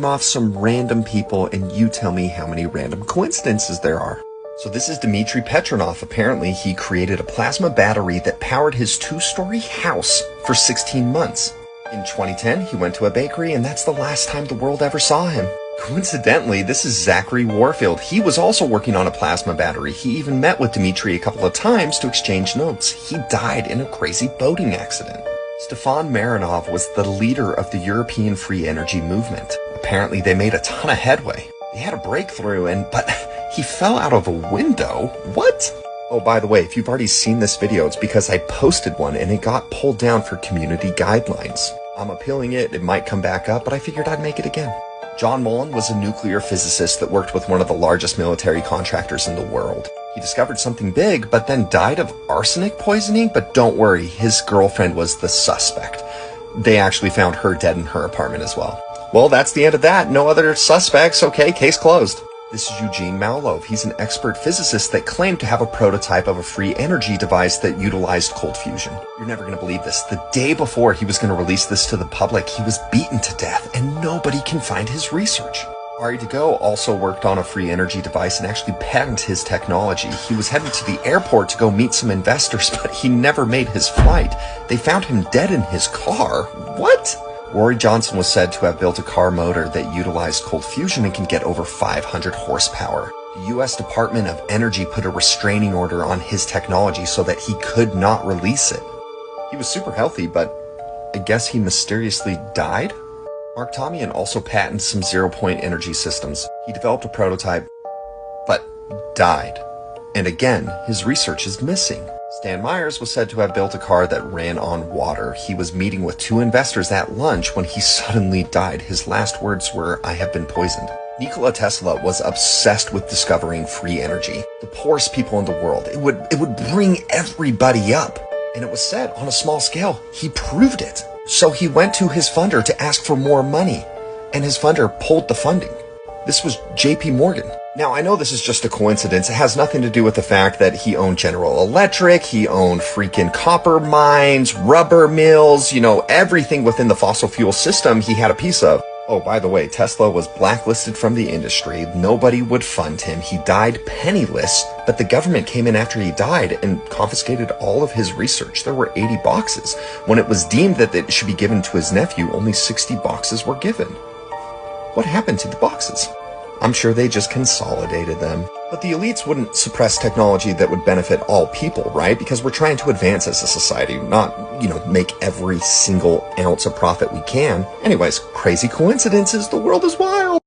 name off some random people and you tell me how many random coincidences there are. So this is Dmitry Petronov. Apparently he created a plasma battery that powered his 2-story house for 16 months. In 2010, he went to a bakery and that's the last time the world ever saw him. Coincidentally, this is Zachary Warfield. He was also working on a plasma battery. He even met with Dmitry a couple of times to exchange notes. He died in a crazy boating accident. Stefan Marinov was the leader of the European free energy movement. Apparently they made a ton of headway. They had a breakthrough but he fell out of a window. What? Oh, by the way, if you've already seen this video, it's because I posted one and it got pulled down for community guidelines. I'm appealing it. It might come back up, but I figured I'd make it again. John Mullen was a nuclear physicist that worked with one of the largest military contractors in the world. He discovered something big, but then died of arsenic poisoning. But don't worry, his girlfriend was the suspect. They actually found her dead in her apartment as well. Well, that's the end of that. No other suspects. Okay, case closed. This is Eugene Malov. He's an expert physicist that claimed to have a prototype of a free energy device that utilized cold fusion. You're never going to believe this. The day before he was going to release this to the public, he was beaten to death and nobody can find his research. Ari Degoe also worked on a free energy device and actually patented his technology. He was headed to the airport to go meet some investors, but he never made his flight. They found him dead in his car. What? Rory Johnson was said to have built a car motor that utilized cold fusion and can get over 500 horsepower. The U.S. Department of Energy put a restraining order on his technology so that he could not release it. He was super healthy, but I guess he mysteriously died? Mark Tomian also patented some zero-point energy systems. He developed a prototype, but died. And again, his research is missing. Stan Myers was said to have built a car that ran on water. He was meeting with 2 investors at lunch when he suddenly died. His last words were, "I have been poisoned." Nikola Tesla was obsessed with discovering free energy. The poorest people in the world. It would bring everybody up. And it was said on a small scale, he proved it. So he went to his funder to ask for more money, and his funder pulled the funding. This was JP Morgan. Now, I know this is just a coincidence. It has nothing to do with the fact that he owned General Electric, he owned freaking copper mines, rubber mills, everything within the fossil fuel system he had a piece of. Oh, by the way, Tesla was blacklisted from the industry. Nobody would fund him. He died penniless, but the government came in after he died and confiscated all of his research. There were 80 boxes. When it was deemed that it should be given to his nephew, only 60 boxes were given. What happened to the boxes? I'm sure they just consolidated them. But the elites wouldn't suppress technology that would benefit all people, right? Because we're trying to advance as a society, not, make every single ounce of profit we can. Anyways, crazy coincidences. The world is wild.